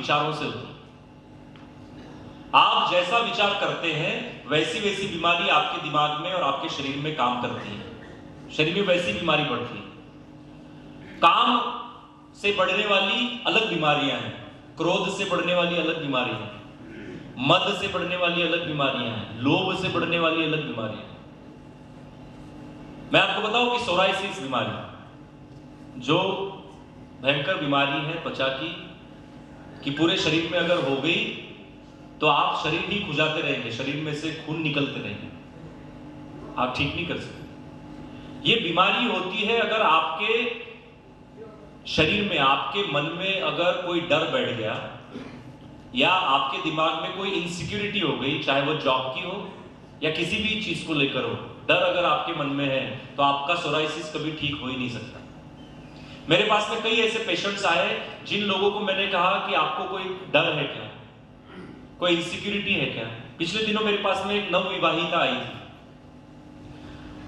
विचारों से होती है। आप जैसा विचार करते हैं वैसी वैसी बीमारी आपके दिमाग में और आपके शरीर में काम करती है, शरीर में वैसी बीमारी बढ़ती है। काम से बढ़ने वाली अलग बीमारियां हैं, क्रोध से बढ़ने वाली अलग बीमारियां हैं, मद से बढ़ने वाली अलग बीमारियां हैं, लोभ से बढ़ने वाली अलग बीमारियां हैं। मैं आपको बताऊं कि सोराइसिस बीमारी जो भयंकर बीमारी है त्वचा की, कि पूरे शरीर में अगर हो गई तो आप शरीर ही खुजाते रहेंगे, शरीर में से खून निकलते रहेंगे, आप ठीक नहीं कर सकते। ये बीमारी होती है अगर आपके शरीर में, आपके मन में अगर कोई डर बैठ गया या आपके दिमाग में कोई इनसिक्योरिटी हो गई, चाहे वो जॉब की हो या किसी भी चीज को लेकर हो, डर अगर आपके मन में है तो आपका सोराइसिस कभी ठीक हो ही नहीं सकता। मेरे पास में कई ऐसे पेशेंट्स आए जिन लोगों को मैंने कहा कि आपको कोई डर है क्या, कोई इनसिक्योरिटी है क्या। पिछले दिनों मेरे पास में एक नवविवाहिता आई थी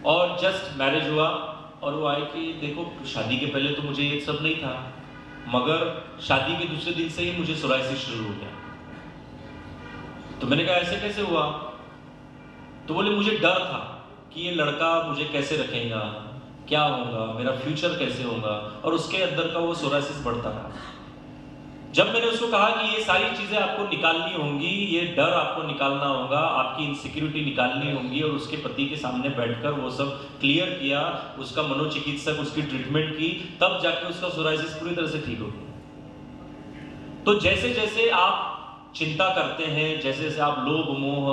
और जस्ट मैरिज हुआ और वो आए कि देखो शादी के पहले तो मुझे ये सब नहीं था, मगर शादी के दूसरे दिन से ही मुझे सोराइसिस शुरू हो गया। तो मैंने कहा ऐसे कैसे हुआ? तो बोले मुझे डर था कि ये लड़का मुझे कैसे रखेगा, क्या होगा, मेरा फ्यूचर कैसे होगा, और उसके अंदर का वो सोराइसिस बढ़ता रहा। जब मैंने उसको कहा कि ये सारी चीजें आपको निकालनी होंगी, ये डर आपको निकालना होगा, आपकी इनसिक्योरिटी निकालनी होंगी, और उसके पति के सामने बैठकर वो सब क्लियर किया, उसका मनोचिकित्सक उसकी ट्रीटमेंट की, तब जाके उसका सोराइसिस पूरी तरह से ठीक हो गया। तो जैसे जैसे आप चिंता करते हैं, जैसे जैसे आप लोभ मोह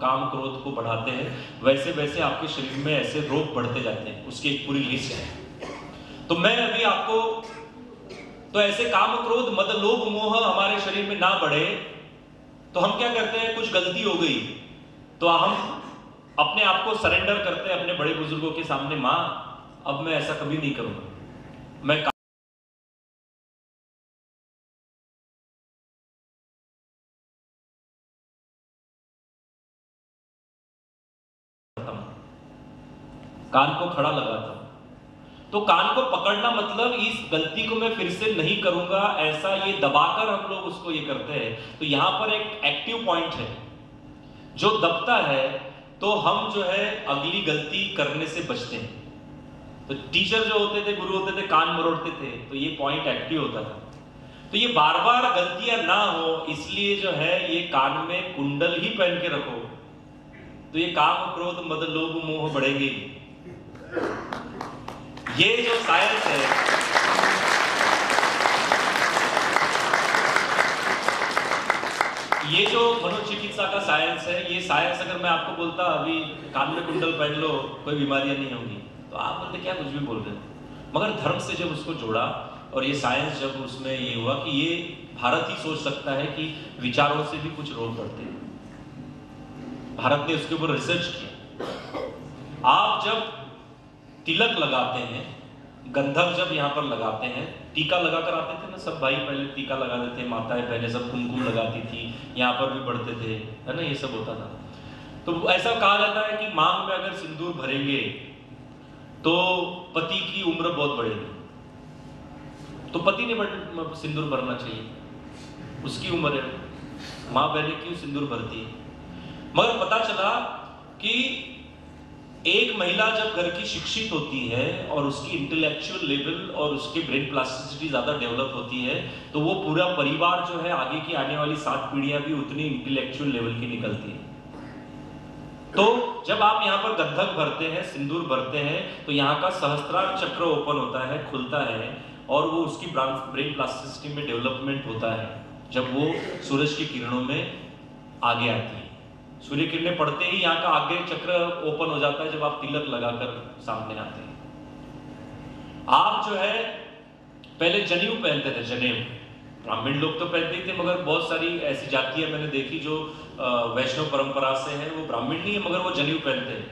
काम क्रोध को बढ़ाते हैं, वैसे वैसे आपके शरीर में ऐसे रोग बढ़ते जाते हैं, उसकी एक पूरी लिस्ट है। तो मैं अभी आपको, तो ऐसे काम क्रोध मद लोभ मोह हमारे शरीर में ना बढ़े तो हम क्या करते हैं, कुछ गलती हो गई तो हम अपने आप को सरेंडर करते हैं अपने बड़े बुजुर्गों के सामने, मां अब मैं ऐसा कभी नहीं करूंगा, मैं कान को खड़ा लगाता हूं। तो कान को पकड़ना मतलब इस गलती को मैं फिर से नहीं करूंगा, ऐसा ये दबाकर हम लोग उसको ये करते हैं। तो यहां पर एक एक्टिव पॉइंट है जो दबता है, तो हम जो है अगली गलती करने से बचते हैं। तो टीचर जो होते थे, गुरु होते थे, कान मरोड़ते थे, तो ये पॉइंट एक्टिव होता था। तो ये बार बार गलतियां ना हो इसलिए जो है ये कान में कुंडल ही पहन के रखो, तो ये काम क्रोध मद लोभ मोह बढ़ेंगे। ये जो साइंस है, ये जो मनोचिकित्सा का साइंस है, ये साइंस अगर मैं आपको बोलता अभी कान में कुंडल पहन लो कोई बीमारियां नहीं होंगी, तो आप बोलते क्या कुछ भी बोल रहे हो। मगर धर्म से जब उसको जोड़ा और ये साइंस जब उसमें ये हुआ कि ये भारत ही सोच सकता है कि विचारों से भी कुछ रोग बढ़ते हैं, भारत ने उसके ऊपर रिसर्च किया। आप जब तिलक लगाते हैं, गंधक जब यहाँ पर लगाते हैं, टीका लगाकर आते थे ना सब भाई, पहले टीका लगा देते, माताएं पहले सब कुमकुम लगाती थी, यहाँ पर भी बढ़ते थे, है ना, ये सब होता था। तो ऐसा कहा जाता है कि मांग में अगर सिंदूर भरेंगे तो पति की उम्र बहुत बढ़ेगी। तो पति ने सिंदूर भरना चाहिए, उसकी उम्र है, माँ बहनें क्यों सिंदूर भरती है। मगर पता चला कि एक महिला जब घर की शिक्षित होती है और उसकी इंटेलेक्चुअल लेवल और उसकी ब्रेन प्लास्टिसिटी ज्यादा डेवलप होती है, तो वो पूरा परिवार जो है, आगे की आने वाली 7 पीढ़ियां भी उतनी इंटेलेक्चुअल लेवल की निकलती है। तो जब आप यहाँ पर गंधक भरते हैं, सिंदूर भरते हैं, तो यहाँ का सहस्त्रार चक्र ओपन होता है, खुलता है, और वो उसकी ब्रेन प्लास्टिसिटी में डेवलपमेंट होता है जब वो सूरज की किरणों में आगे आती है। सूर्य किरणें पड़ते ही यहाँ का आगे चक्र ओपन हो जाता है जब आप तिलक लगाकर सामने आते हैं। आप जो है पहले जनेऊ पहनते थे, जनेऊ ब्राह्मण लोग तो पहनते ही थे, मगर बहुत सारी ऐसी जातियां मैंने देखी जो वैष्णव परंपरा से है, वो ब्राह्मण नहीं है मगर वो जनेऊ पहनते हैं,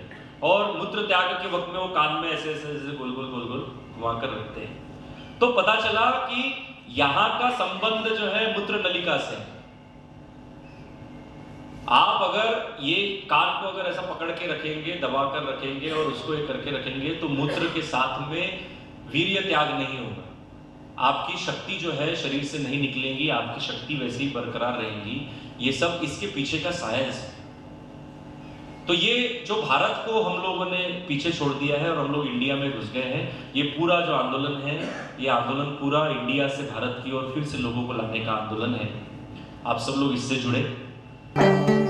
और मूत्र त्याग के वक्त में वो कान में ऐसे ऐसे ऐसे गोल गोल गोल गोल घुमाकर रखते हैं। तो पता चला कि यहाँ का संबंध जो है मूत्र नलिका से। आप अगर ये कान को अगर ऐसा पकड़ के रखेंगे, दबा कर रखेंगे और उसको एक करके रखेंगे, तो मूत्र के साथ में वीर्य त्याग नहीं होगा। आपकी शक्ति जो है शरीर से नहीं निकलेंगी, आपकी शक्ति वैसे ही बरकरार रहेंगी। ये सब इसके पीछे का साइंस है। तो ये जो भारत को हम लोगों ने पीछे छोड़ दिया है और हम लोग इंडिया में घुस गए हैं, ये पूरा जो आंदोलन है, ये आंदोलन पूरा इंडिया से भारत की ओर फिर से लोगों को लाने का आंदोलन है। आप सब लोग इससे जुड़े।